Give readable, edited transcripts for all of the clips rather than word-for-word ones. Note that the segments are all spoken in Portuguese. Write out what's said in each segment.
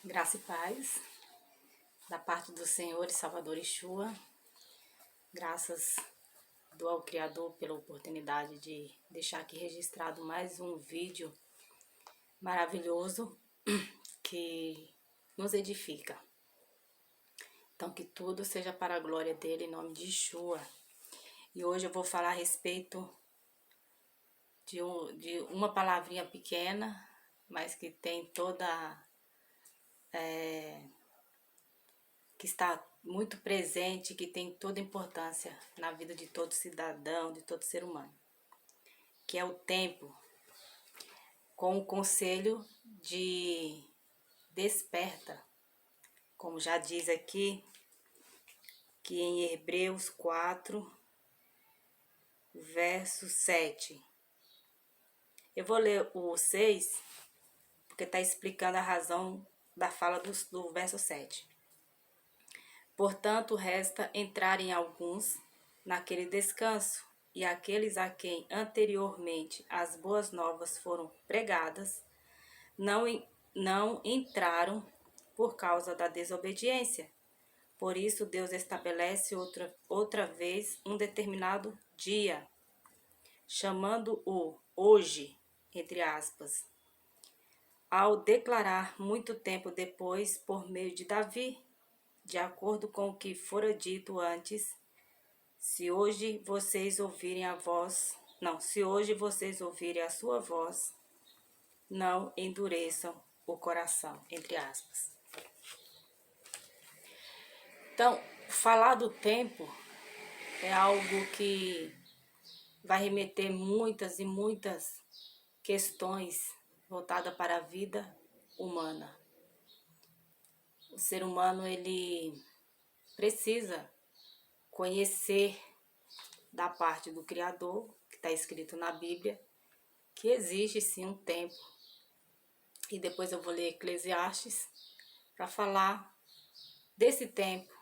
Graça e paz da parte do Senhor e Salvador Yeshua. Graças do ao Criador pela oportunidade de deixar aqui registrado mais um vídeo maravilhoso que nos edifica. Então que tudo seja para a glória dele em nome de Yeshua. E hoje eu vou falar a respeito de uma palavrinha pequena, mas que tem toda... que está muito presente, que tem toda importância na vida de todo cidadão, de todo ser humano, que é o tempo, com o conselho de desperta, como já diz aqui, que em Hebreus 4, verso 7. Eu vou ler o 6, porque está explicando a razão da fala do verso 7. Portanto, resta entrarem alguns naquele descanso, e aqueles a quem anteriormente as boas novas foram pregadas, não entraram por causa da desobediência. Por isso, Deus estabelece outra vez um determinado dia, chamando-o hoje, entre aspas, ao declarar muito tempo depois, por meio de Davi, de acordo com o que fora dito antes, se hoje vocês ouvirem a sua voz, não endureçam o coração, entre aspas. Então, falar do tempo é algo que vai remeter muitas e muitas questões voltadas para a vida humana. O ser humano, ele precisa conhecer da parte do Criador, que está escrito na Bíblia, que existe sim um tempo. E depois eu vou ler Eclesiastes para falar desse tempo,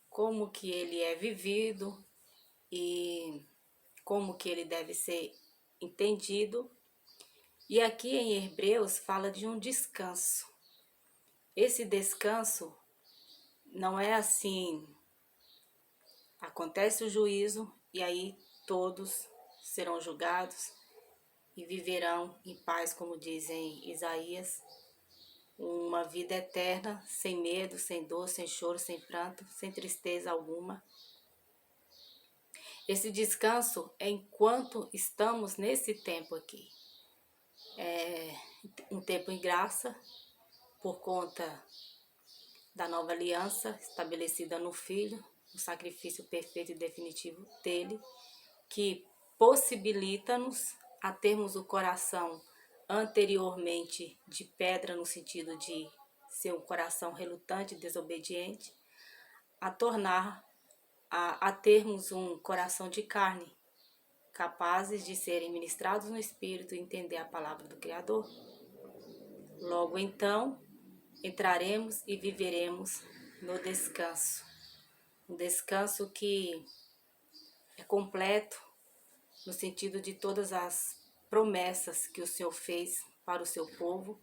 como que ele é vivido e como que ele deve ser entendido. E aqui em Hebreus fala de um descanso. Esse descanso não é assim, acontece o juízo e aí todos serão julgados e viverão em paz, como diz em Isaías, uma vida eterna, sem medo, sem dor, sem choro, sem pranto, sem tristeza alguma. Esse descanso é enquanto estamos nesse tempo aqui. É um tempo em graça, por conta da nova aliança estabelecida no Filho, o sacrifício perfeito e definitivo dele, que possibilita-nos a termos o coração anteriormente de pedra, no sentido de ser um coração relutante e desobediente, a termos um coração de carne, capazes de serem ministrados no Espírito e entender a palavra do Criador. Logo então, entraremos e viveremos no descanso. Um descanso que é completo, no sentido de todas as promessas que o Senhor fez para o seu povo,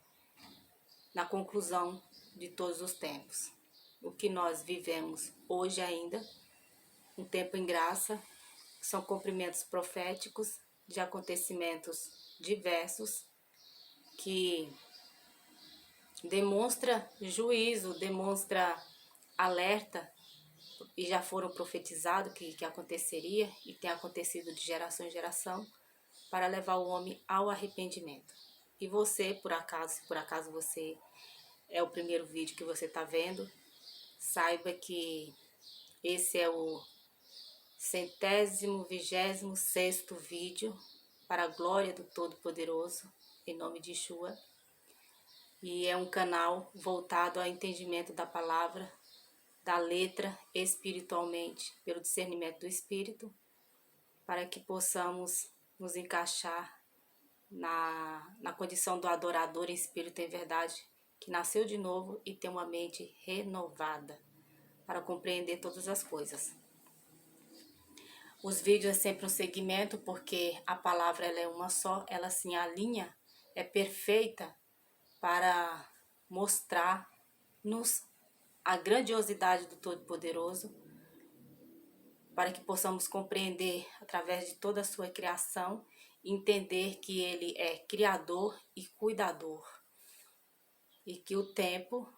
na conclusão de todos os tempos. O que nós vivemos hoje ainda, um tempo em graça, são cumprimentos proféticos de acontecimentos diversos que demonstra juízo, demonstra alerta, e já foram profetizados que aconteceria e tem acontecido de geração em geração, para levar o homem ao arrependimento. E você, se por acaso você é o primeiro vídeo que você está vendo, saiba que esse é o 126º vídeo para a glória do Todo-Poderoso, em nome de Yeshua. E é um canal voltado ao entendimento da palavra, da letra espiritualmente, pelo discernimento do Espírito, para que possamos nos encaixar na condição do adorador em espírito e em verdade, que nasceu de novo e tem uma mente renovada para compreender todas as coisas. Os vídeos é sempre um segmento, porque a palavra ela é uma só, ela se alinha, é perfeita para mostrar a grandiosidade do Todo-Poderoso, para que possamos compreender através de toda a sua criação, entender que Ele é Criador e Cuidador, e que o tempo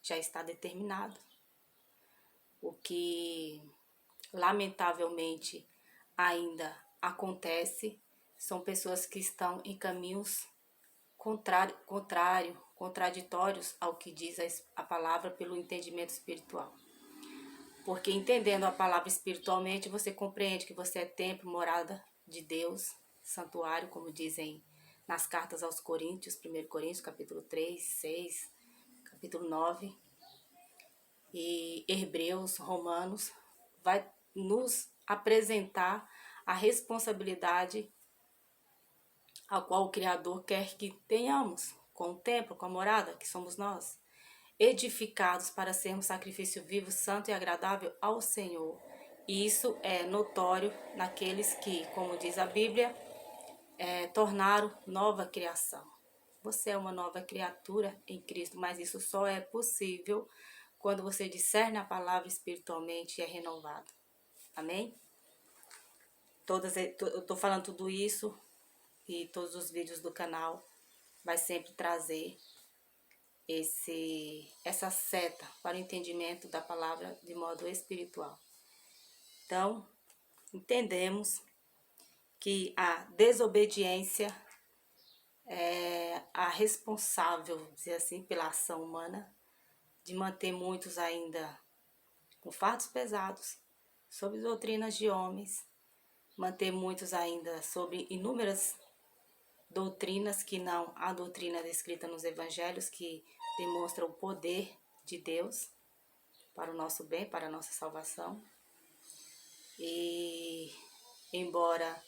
já está determinado. O que lamentavelmente ainda acontece são pessoas que estão em caminhos contraditórios ao que diz a palavra pelo entendimento espiritual. Porque entendendo a palavra espiritualmente, você compreende que você é templo, morada de Deus, santuário, como dizem nas cartas aos Coríntios, 1 Coríntios, capítulo 3, 6, capítulo 9, e Hebreus, Romanos, vai nos apresentar a responsabilidade a qual o Criador quer que tenhamos com o templo, com a morada, que somos nós, edificados para sermos sacrifício vivo, santo e agradável ao Senhor. E isso é notório naqueles que, como diz a Bíblia, tornaram nova criação. Você é uma nova criatura em Cristo, mas isso só é possível quando você discerne a palavra espiritualmente e é renovado. Amém? Eu estou falando tudo isso e todos os vídeos do canal vai sempre trazer essa seta para o entendimento da palavra de modo espiritual. Então, entendemos que a desobediência é a responsável, dizer assim, pela ação humana, de manter muitos ainda com fardos pesados, sob doutrinas de homens, manter muitos ainda sobre inúmeras doutrinas que não a doutrina descrita nos evangelhos, que demonstra o poder de Deus para o nosso bem, para a nossa salvação. E embora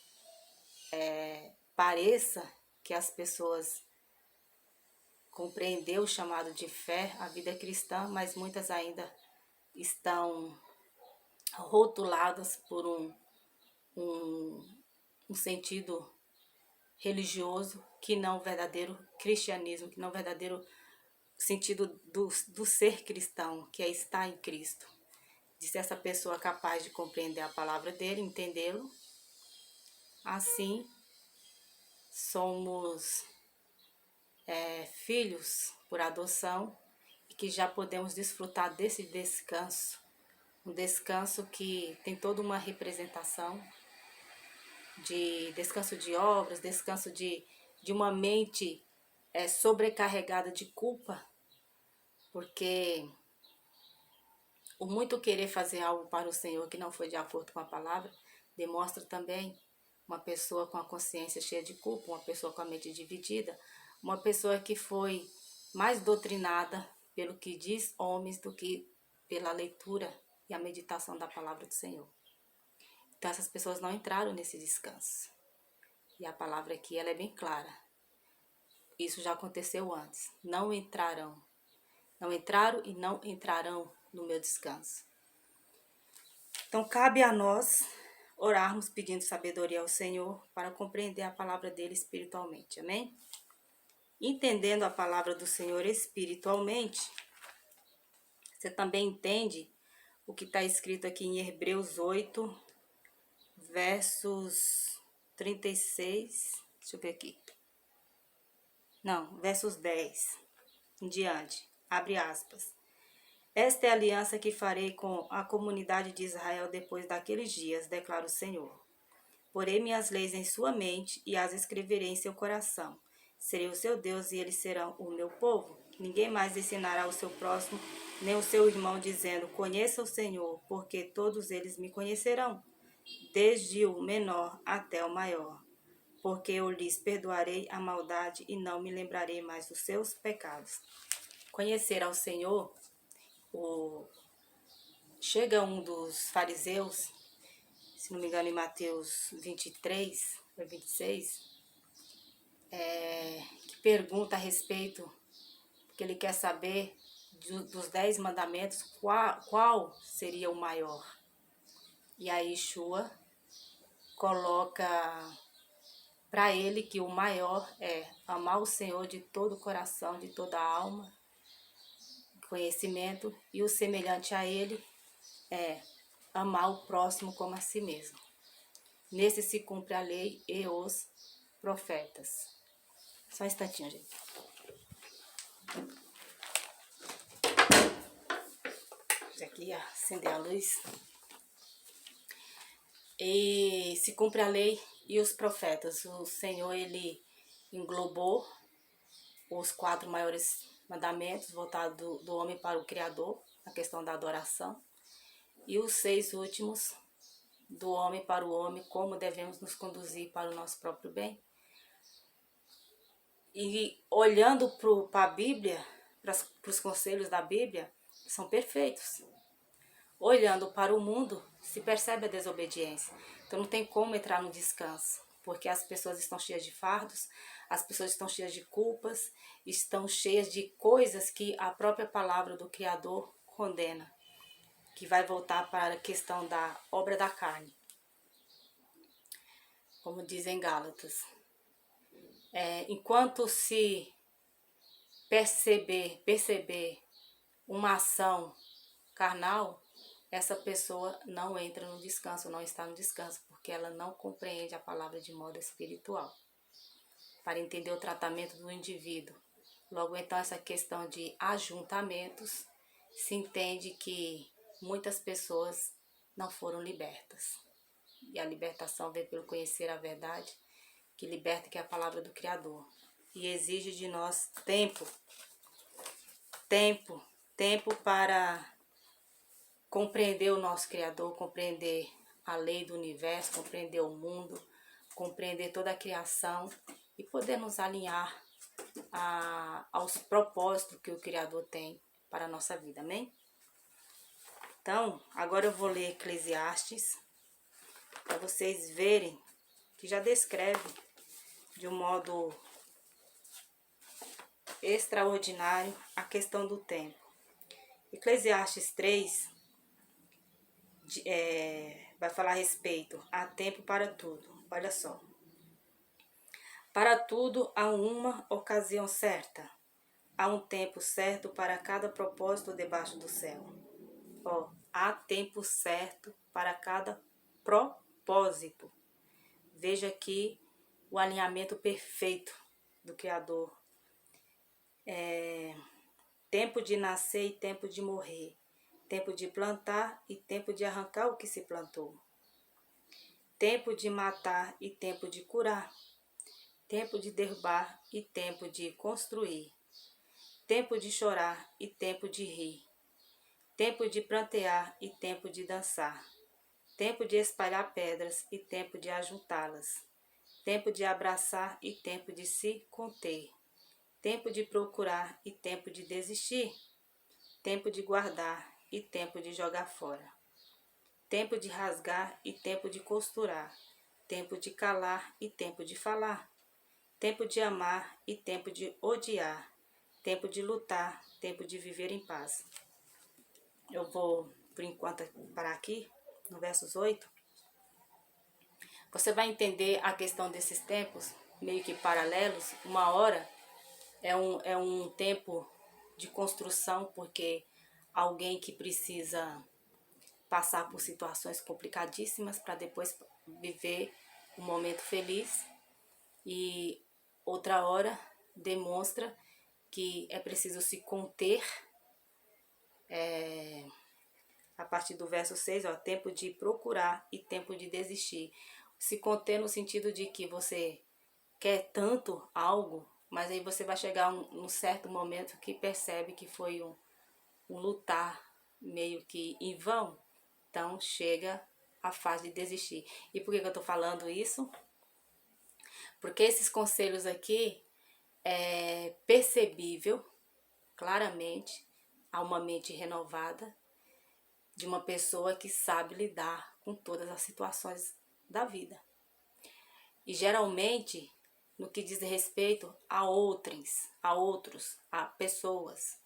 pareça que as pessoas compreenderam o chamado de fé, a vida cristã, mas muitas ainda estão rotuladas por um sentido religioso, que não o verdadeiro cristianismo, que não o verdadeiro sentido do ser cristão, que é estar em Cristo. De ser essa pessoa capaz de compreender a palavra dele, entendê-lo. Assim, somos filhos por adoção e que já podemos desfrutar desse descanso. Um descanso que tem toda uma representação de descanso de obras, descanso de uma mente sobrecarregada de culpa, porque o muito querer fazer algo para o Senhor que não foi de acordo com a palavra, demonstra também uma pessoa com a consciência cheia de culpa, uma pessoa com a mente dividida, uma pessoa que foi mais doutrinada pelo que diz homens do que pela leitura e a meditação da palavra do Senhor. Então essas pessoas não entraram nesse descanso. E a palavra aqui ela é bem clara. Isso já aconteceu antes. Não entrarão. Não entraram e não entrarão no meu descanso. Então cabe a nós orarmos pedindo sabedoria ao Senhor para compreender a palavra dele espiritualmente. Amém? Entendendo a palavra do Senhor espiritualmente, você também entende o que está escrito aqui em Hebreus 8, versos 36, deixa eu ver aqui. Não, versos 10 em diante, abre aspas. Esta é a aliança que farei com a comunidade de Israel depois daqueles dias, declara o Senhor. Porei minhas leis em sua mente e as escreverei em seu coração. Serei o seu Deus e eles serão o meu povo. Ninguém mais ensinará o seu próximo, nem o seu irmão, dizendo, conheça o Senhor, porque todos eles me conhecerão, desde o menor até o maior. Porque eu lhes perdoarei a maldade e não me lembrarei mais dos seus pecados. Conhecer ao Senhor, chega um dos fariseus, se não me engano em Mateus 23 ou 26, que pergunta a respeito, porque ele quer saber dos 10 mandamentos, qual seria o maior. E aí Yeshua coloca para ele que o maior é amar o Senhor de todo o coração, de toda a alma, conhecimento, e o semelhante a ele é amar o próximo como a si mesmo. Nesse se cumpre a lei e os profetas. Só um instantinho, gente. Deixa aqui acender a luz. E se cumpre a lei e os profetas. O Senhor, ele englobou os 4 maiores mandamentos voltados do homem para o Criador, a questão da adoração, e os 6 últimos do homem para o homem, como devemos nos conduzir para o nosso próprio bem. E olhando para a Bíblia, para os conselhos da Bíblia, são perfeitos. Olhando para o mundo, se percebe a desobediência. Então não tem como entrar no descanso, porque as pessoas estão cheias de fardos, as pessoas estão cheias de culpas, estão cheias de coisas que a própria palavra do Criador condena, que vai voltar para a questão da obra da carne, como dizem Gálatas. Enquanto se perceber uma ação carnal, essa pessoa não entra no descanso, não está no descanso, porque ela não compreende a palavra de modo espiritual, para entender o tratamento do indivíduo. Logo então, essa questão de ajuntamentos, se entende que muitas pessoas não foram libertas. E a libertação vem pelo conhecer a verdade, que liberta, que é a palavra do Criador. E exige de nós tempo para compreender o nosso Criador, compreender a lei do universo, compreender o mundo, compreender toda a criação e poder nos alinhar aos propósitos que o Criador tem para a nossa vida, amém? Então, agora eu vou ler Eclesiastes, para vocês verem que já descreve de um modo extraordinário a questão do tempo. Eclesiastes 3 vai falar a respeito a tempo para tudo. Olha só. Para tudo há uma ocasião certa. Há um tempo certo para cada propósito debaixo do céu. Há tempo certo para cada propósito. Veja aqui o alinhamento perfeito do Criador. Tempo de nascer e tempo de morrer. Tempo de plantar e tempo de arrancar o que se plantou. Tempo de matar e tempo de curar. Tempo de derrubar e tempo de construir. Tempo de chorar e tempo de rir. Tempo de prantear e tempo de dançar. Tempo de espalhar pedras e tempo de ajuntá-las. Tempo de abraçar e tempo de se conter. Tempo de procurar e tempo de desistir. Tempo de guardar e tempo de jogar fora. Tempo de rasgar e tempo de costurar. Tempo de calar e tempo de falar. Tempo de amar e tempo de odiar. Tempo de lutar, tempo de viver em paz. Eu vou, por enquanto, parar aqui, no versos 8. Você vai entender a questão desses tempos, meio que paralelos. Uma hora é um tempo de construção, porque alguém que precisa passar por situações complicadíssimas para depois viver um momento feliz. E outra hora demonstra que é preciso se conter, a partir do verso 6, tempo de procurar e tempo de desistir. Se conter no sentido de que você quer tanto algo, mas aí você vai chegar num certo momento que percebe que foi um lutar meio que em vão. Então chega a fase de desistir. E por que eu estou falando isso? Porque esses conselhos aqui é percebível claramente a uma mente renovada de uma pessoa que sabe lidar com todas as situações da vida. E geralmente, no que diz respeito a outros, a pessoas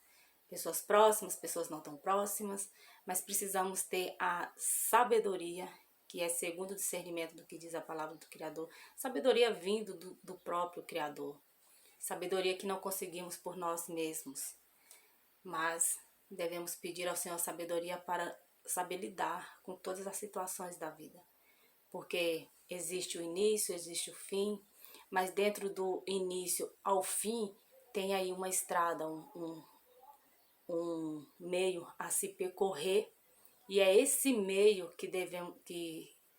próximas, pessoas não tão próximas, mas precisamos ter a sabedoria, que é segundo o discernimento do que diz a palavra do Criador, sabedoria vindo do próprio Criador, sabedoria que não conseguimos por nós mesmos, mas devemos pedir ao Senhor sabedoria para saber lidar com todas as situações da vida. Porque existe o início, existe o fim, mas dentro do início ao fim tem aí uma estrada, um meio a se percorrer, e é esse meio que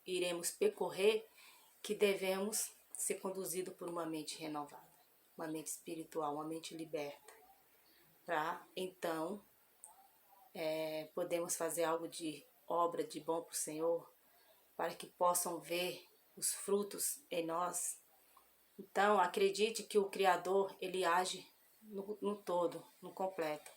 iremos percorrer que devemos ser conduzido por uma mente renovada, uma mente espiritual, uma mente liberta, para então podemos fazer algo de obra de bom para o Senhor, para que possam ver os frutos em nós. Então, acredite que o Criador, ele age no todo, no completo.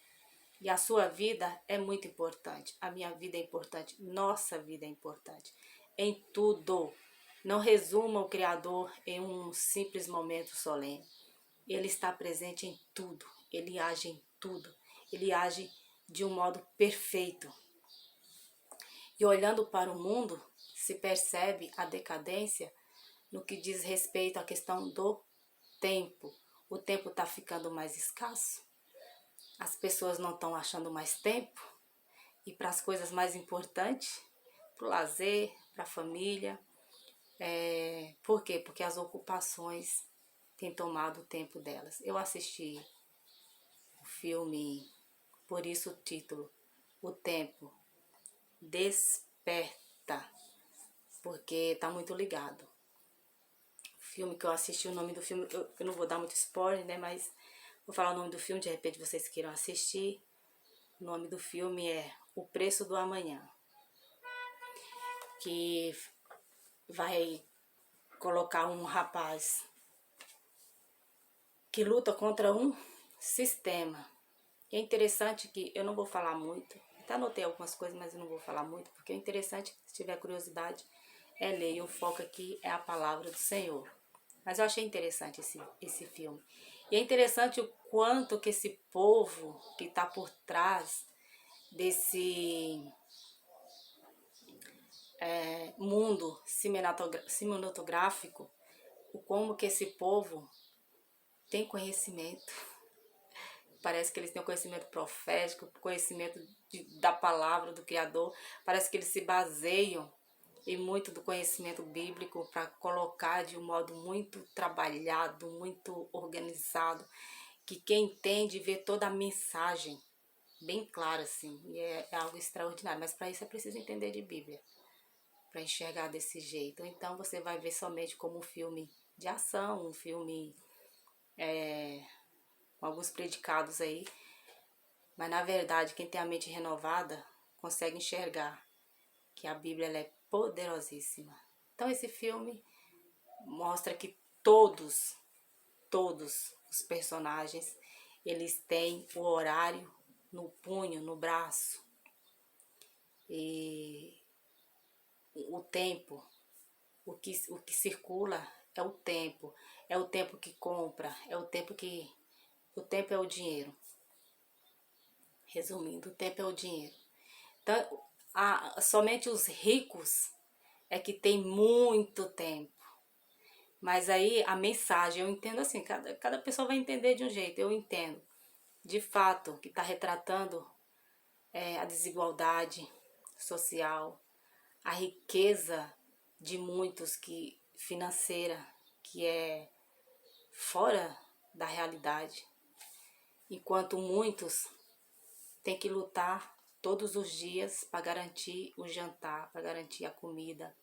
E a sua vida é muito importante, a minha vida é importante, nossa vida é importante, em tudo. Não resuma o Criador em um simples momento solene. Ele está presente em tudo, ele age em tudo, ele age de um modo perfeito. E olhando para o mundo, se percebe a decadência no que diz respeito à questão do tempo. O tempo está ficando mais escasso, as pessoas não estão achando mais tempo, e para as coisas mais importantes, para o lazer, para a família. Por quê? Porque as ocupações têm tomado o tempo delas. Eu assisti o filme, por isso o título, O Tempo Desperta, porque está muito ligado. O filme que eu assisti, o nome do filme, eu não vou dar muito spoiler, né, mas vou falar o nome do filme, de repente vocês queiram assistir. O nome do filme é O Preço do Amanhã, que vai colocar um rapaz que luta contra um sistema. E é interessante que eu não vou falar muito, até anotei algumas coisas, mas eu não vou falar muito, porque é interessante, se tiver curiosidade, é ler. E o foco aqui é a palavra do Senhor. Mas eu achei interessante esse filme. E é interessante o quanto que esse povo que está por trás desse mundo cinematográfico, o como que esse povo tem conhecimento. Parece que eles têm conhecimento profético, conhecimento da palavra do Criador. Parece que eles se baseiam em muito do conhecimento bíblico para colocar de um modo muito trabalhado, muito organizado, que quem entende vê toda a mensagem bem clara, assim, e é algo extraordinário. Mas para isso é preciso entender de Bíblia, para enxergar desse jeito. Então você vai ver somente como um filme de ação, um filme com alguns predicados aí, mas na verdade quem tem a mente renovada consegue enxergar que a Bíblia ela é poderosíssima. Então esse filme mostra que todos os personagens, eles têm o horário no punho, no braço, e o tempo, o que circula é o tempo que compra, o tempo é o dinheiro. Resumindo, o tempo é o dinheiro. Então, somente os ricos é que tem muito tempo. Mas aí a mensagem, eu entendo assim, cada pessoa vai entender de um jeito, eu entendo. De fato, que está retratando a desigualdade social, a riqueza de muitos financeira, que é fora da realidade, enquanto muitos têm que lutar todos os dias para garantir o jantar, para garantir a comida,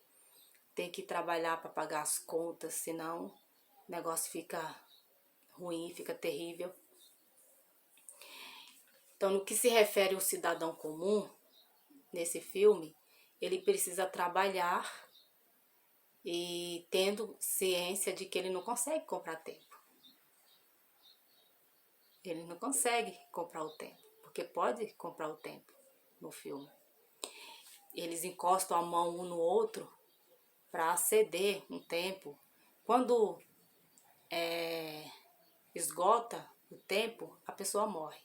tem que trabalhar para pagar as contas, senão o negócio fica ruim, fica terrível. Então, no que se refere ao cidadão comum, nesse filme, ele precisa trabalhar e tendo ciência de que ele não consegue comprar tempo. Ele não consegue comprar o tempo, porque pode comprar o tempo no filme. Eles encostam a mão um no outro para ceder um tempo. Quando esgota o tempo, a pessoa morre.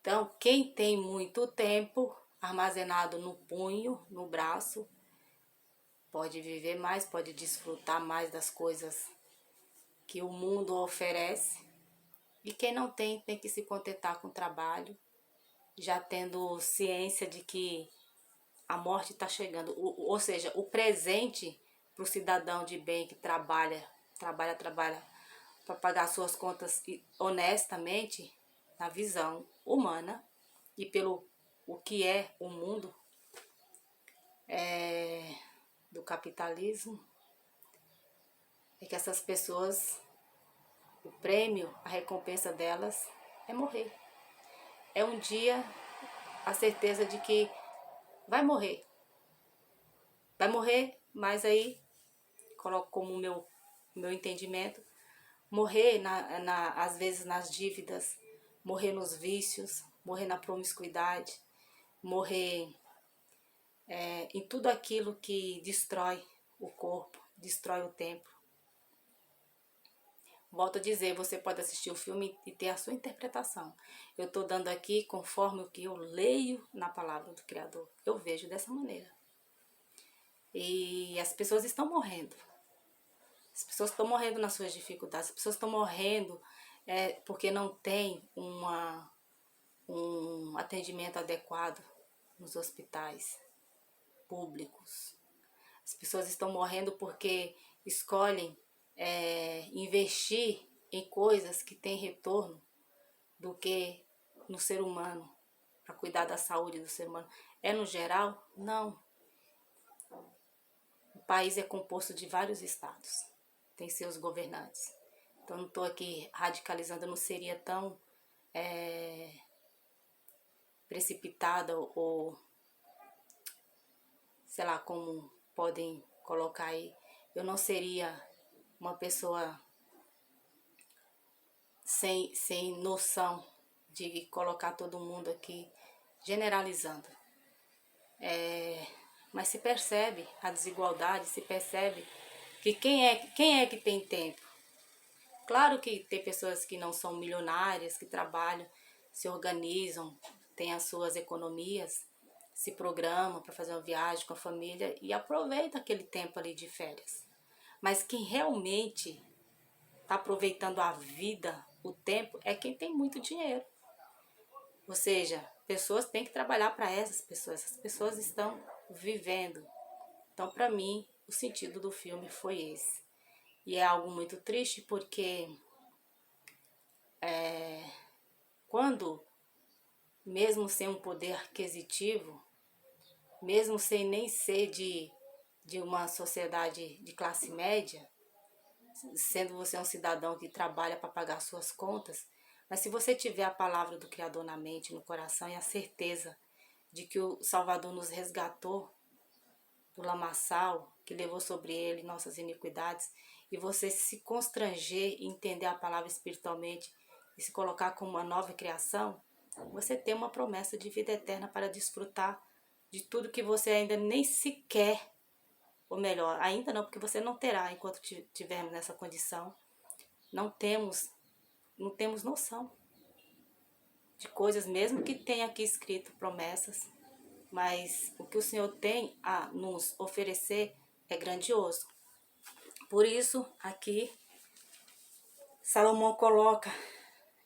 Então, quem tem muito tempo armazenado no punho, no braço, pode viver mais, pode desfrutar mais das coisas que o mundo oferece. E quem não tem, tem que se contentar com o trabalho já tendo ciência de que a morte está chegando. Ou seja, o presente para o cidadão de bem que trabalha para pagar suas contas honestamente, na visão humana e pelo o que é o mundo do capitalismo, é que essas pessoas, o prêmio, a recompensa delas é morrer. É um dia a certeza de que vai morrer. Vai morrer, mas aí, coloco como meu entendimento, morrer às vezes nas dívidas, morrer nos vícios, morrer na promiscuidade, morrer em tudo aquilo que destrói o corpo, destrói o tempo. Volto a dizer, você pode assistir o filme e ter a sua interpretação. Eu estou dando aqui conforme o que eu leio na palavra do Criador. Eu vejo dessa maneira. E as pessoas estão morrendo. As pessoas estão morrendo nas suas dificuldades. As pessoas estão morrendo porque não tem um atendimento adequado nos hospitais públicos. As pessoas estão morrendo porque escolhem investir em coisas que têm retorno do que no ser humano, para cuidar da saúde do ser humano. É no geral? Não. O país é composto de vários estados, tem seus governantes. Então não estou aqui radicalizando, eu não seria tão precipitada ou sei lá como podem colocar aí. Eu não seria uma pessoa sem noção de colocar todo mundo aqui generalizando. Mas se percebe a desigualdade, se percebe que quem é que tem tempo? Claro que tem pessoas que não são milionárias, que trabalham, se organizam, têm as suas economias, se programam para fazer uma viagem com a família e aproveita aquele tempo ali de férias. Mas quem realmente está aproveitando a vida, o tempo, é quem tem muito dinheiro. Ou seja, pessoas têm que trabalhar para essas pessoas estão vivendo. Então, para mim, o sentido do filme foi esse. E é algo muito triste porque quando, mesmo sem um poder aquisitivo, mesmo sem nem ser de uma sociedade de classe média, sendo você um cidadão que trabalha para pagar suas contas, mas se você tiver a palavra do Criador na mente, no coração e a certeza de que o Salvador nos resgatou do lamaçal, que levou sobre ele nossas iniquidades, e você se constranger e entender a palavra espiritualmente e se colocar como uma nova criação, você tem uma promessa de vida eterna para desfrutar de tudo que você ainda nem sequer, ou melhor, ainda não, porque você não terá enquanto estivermos nessa condição. Não temos noção de coisas, mesmo que tenha aqui escrito promessas, mas o que o Senhor tem a nos oferecer é grandioso. Por isso, aqui, Salomão coloca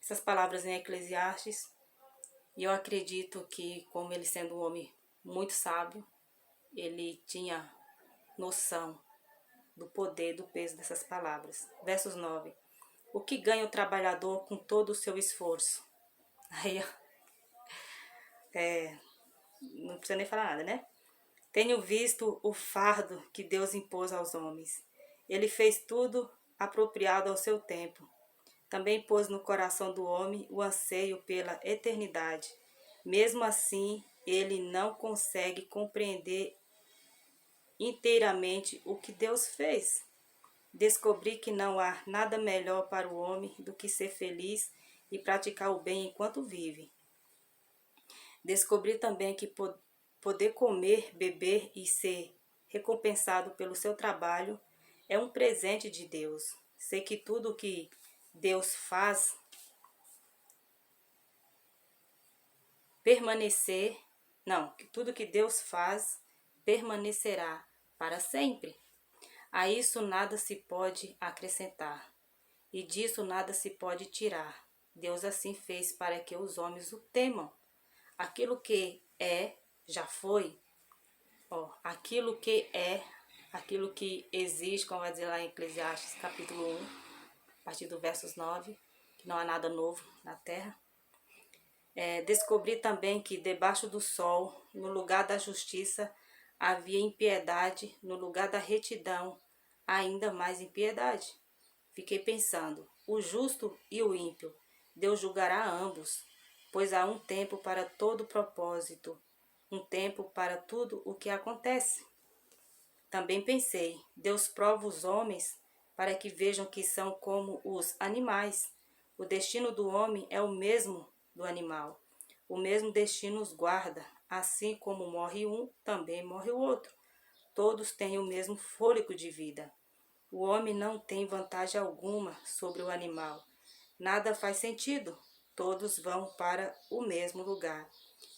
essas palavras em Eclesiastes, e eu acredito que, como ele sendo um homem muito sábio, ele tinha noção do poder, do peso dessas palavras. Versos 9. O que ganha o trabalhador com todo o seu esforço? Aí, não precisa nem falar nada, né? Tenho visto o fardo que Deus impôs aos homens. Ele fez tudo apropriado ao seu tempo. Também pôs no coração do homem o anseio pela eternidade. Mesmo assim, ele não consegue compreender inteiramente o que Deus fez. Descobri que não há nada melhor para o homem do que ser feliz e praticar o bem enquanto vive. Descobri também que poder comer, beber e ser recompensado pelo seu trabalho é um presente de Deus. Sei que tudo que Deus faz que tudo que Deus faz permanecerá para sempre. A isso nada se pode acrescentar, e disso nada se pode tirar. Deus assim fez para que os homens o temam. aquilo que é, já foi. Ó, aquilo que é, aquilo que existe, como vai dizer lá em Eclesiastes capítulo 1, a partir do versos 9, que não há nada novo na terra. Descobri também que debaixo do sol, no lugar da justiça, havia impiedade, no lugar da retidão, ainda mais impiedade. Fiquei pensando, o justo e o ímpio, Deus julgará ambos, pois há um tempo para todo propósito, um tempo para tudo o que acontece. Também pensei, Deus prova os homens para que vejam que são como os animais. O destino do homem é o mesmo do animal. O mesmo destino os guarda. Assim como morre um, também morre o outro. Todos têm o mesmo fôlego de vida. O homem não tem vantagem alguma sobre o animal. Nada faz sentido. Todos vão para o mesmo lugar.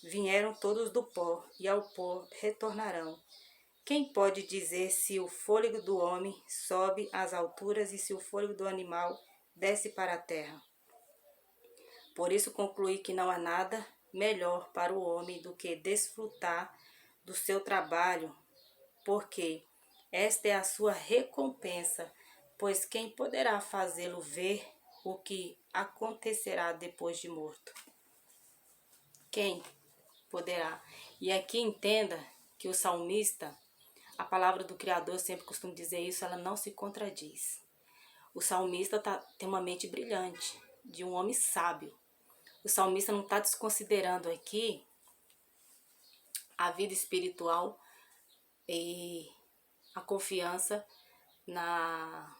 Vieram todos do pó, e ao pó retornarão. Quem pode dizer se o fôlego do homem sobe às alturas e se o fôlego do animal desce para a terra? Por isso concluí que não há nada melhor para o homem do que desfrutar do seu trabalho, porque esta é a sua recompensa, pois quem poderá fazê-lo ver o que acontecerá depois de morto? Quem poderá? E aqui entenda que o salmista, a palavra do Criador, eu sempre costumo dizer isso, ela não se contradiz. O salmista tem uma mente brilhante, de um homem sábio. O salmista não está desconsiderando aqui a vida espiritual e a confiança nas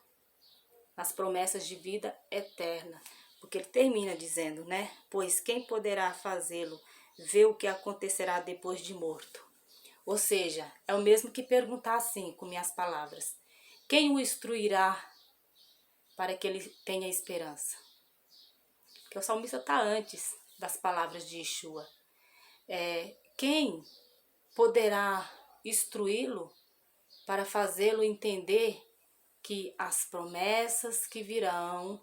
promessas de vida eterna. Porque ele termina dizendo, né? Pois quem poderá fazê-lo ver o que acontecerá depois de morto? Ou seja, é o mesmo que perguntar assim, com minhas palavras. Quem o instruirá para que ele tenha esperança? Porque o salmista está antes das palavras de Yeshua. Quem poderá instruí-lo para fazê-lo entender que as promessas que virão,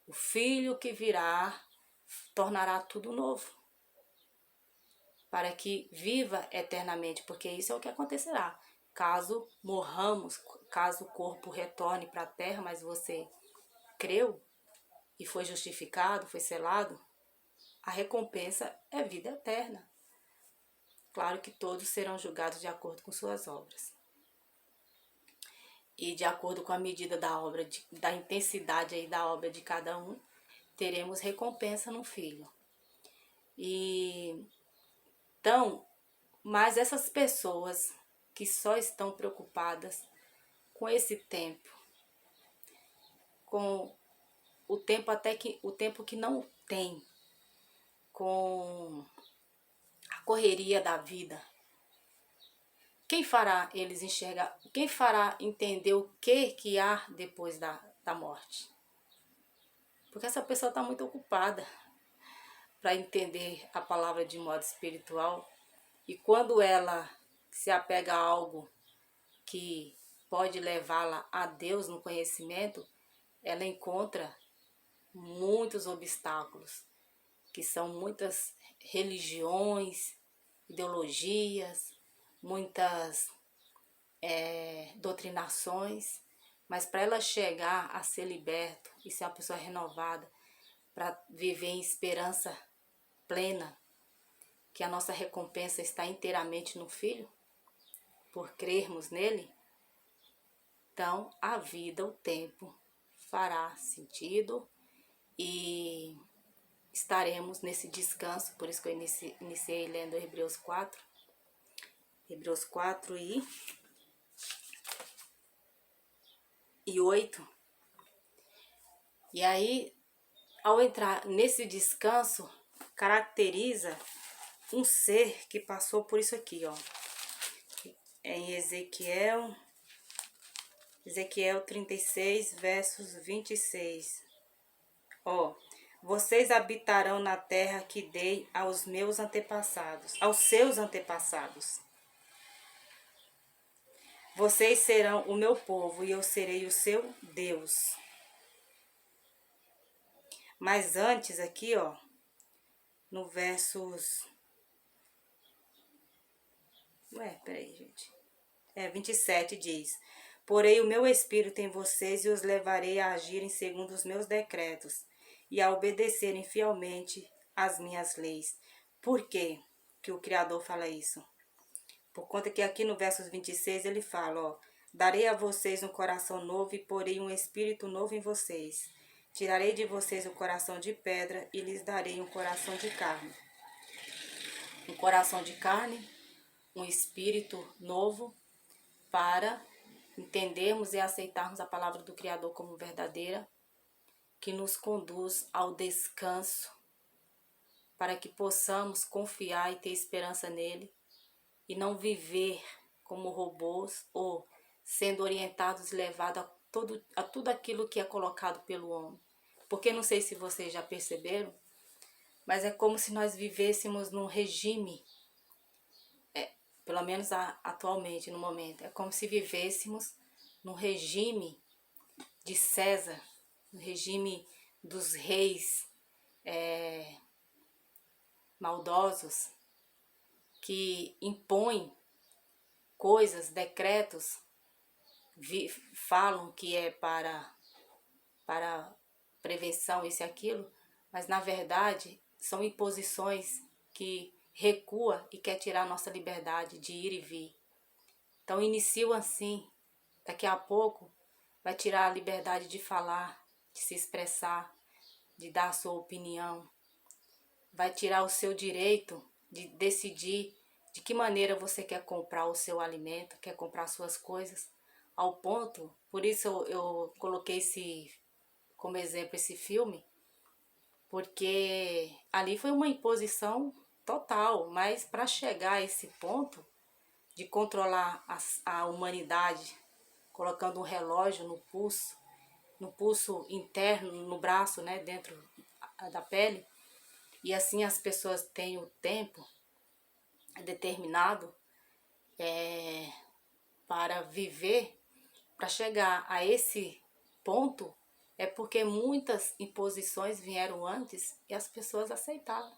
o filho que virá, tornará tudo novo, para que viva eternamente, porque isso é o que acontecerá. Caso morramos, caso o corpo retorne para a terra, mas você creu e foi justificado, foi selado, a recompensa é vida eterna. Claro que todos serão julgados de acordo com suas obras. E de acordo com a medida da obra, da intensidade aí da obra de cada um, teremos recompensa no Filho. Então, mas essas pessoas que só estão preocupadas com esse tempo, com o tempo que não tem, com a correria da vida, quem fará eles enxergar, quem fará entender o que há depois da morte? Porque essa pessoa está muito ocupada para entender a palavra de modo espiritual, e quando ela se apega a algo que pode levá-la a Deus no conhecimento, ela encontra muitos obstáculos, que são muitas religiões, ideologias, muitas doutrinações, mas para ela chegar a ser liberta e ser uma pessoa renovada, para viver em esperança plena, que a nossa recompensa está inteiramente no Filho, por crermos nele, então a vida, o tempo, fará sentido e estaremos nesse descanso. Por isso que eu iniciei lendo Hebreus 4 e 8. E aí, ao entrar nesse descanso, caracteriza um ser que passou por isso aqui, ó. Em Ezequiel 36, versos 26. Ó, vocês habitarão na terra que dei aos meus antepassados, aos seus antepassados. Vocês serão o meu povo e eu serei o seu Deus. Mas antes aqui, ó, no versos... peraí, gente. 27 diz: Porei o meu espírito em vocês e os levarei a agirem segundo os meus decretos e a obedecerem fielmente as minhas leis. Por quê que o Criador fala isso? Por conta que aqui no versos 26 ele fala, ó: Darei a vocês um coração novo e porei um espírito novo em vocês. Tirarei de vocês o coração de pedra e lhes darei um coração de carne. Um coração de carne, um espírito novo, para entendermos e aceitarmos a palavra do Criador como verdadeira, que nos conduz ao descanso, para que possamos confiar e ter esperança nele, e não viver como robôs ou sendo orientados e levados a tudo aquilo que é colocado pelo homem. Porque não sei se vocês já perceberam, mas é como se nós vivêssemos num regime, pelo menos atualmente, no momento, é como se vivêssemos num regime de César, no regime dos reis maldosos, que impõem coisas, decretos, falam que é para prevenção, isso e aquilo, mas na verdade são imposições que recua e quer tirar nossa liberdade de ir e vir. Então iniciam assim, daqui a pouco vai tirar a liberdade de falar, de se expressar, de dar a sua opinião, vai tirar o seu direito de decidir de que maneira você quer comprar o seu alimento, quer comprar suas coisas, ao ponto, por isso eu coloquei como exemplo esse filme, porque ali foi uma imposição total, mas para chegar a esse ponto de controlar a humanidade, colocando um relógio no pulso interno, no braço, né, dentro da pele, e assim as pessoas têm o tempo determinado para viver, para chegar a esse ponto, é porque muitas imposições vieram antes e as pessoas aceitaram.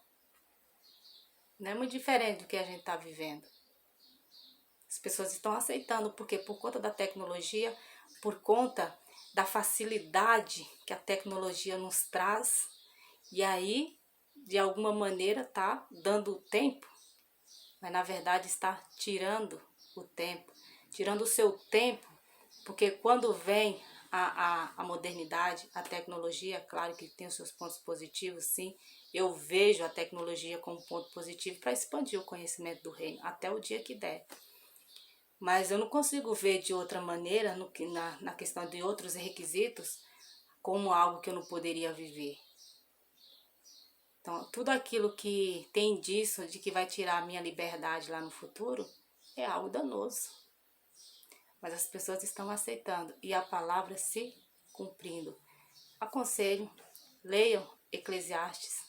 Não é muito diferente do que a gente está vivendo. As pessoas estão aceitando, porque por conta da tecnologia, por conta da facilidade que a tecnologia nos traz, e aí, de alguma maneira, está dando tempo, mas na verdade está tirando o tempo, tirando o seu tempo, porque quando vem a modernidade, a tecnologia, claro que tem os seus pontos positivos, sim, eu vejo a tecnologia como ponto positivo para expandir o conhecimento do reino, até o dia que der. Mas eu não consigo ver de outra maneira, na questão de outros requisitos, como algo que eu não poderia viver. Então, tudo aquilo que tem disso, de que vai tirar a minha liberdade lá no futuro, é algo danoso. Mas as pessoas estão aceitando e a palavra se cumprindo. Aconselho, leiam Eclesiastes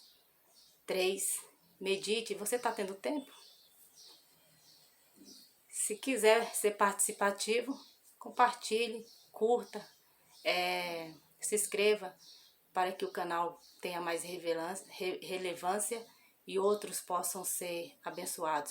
3, medite. Você está tendo tempo? Se quiser ser participativo, compartilhe, curta, se inscreva para que o canal tenha mais relevância e outros possam ser abençoados.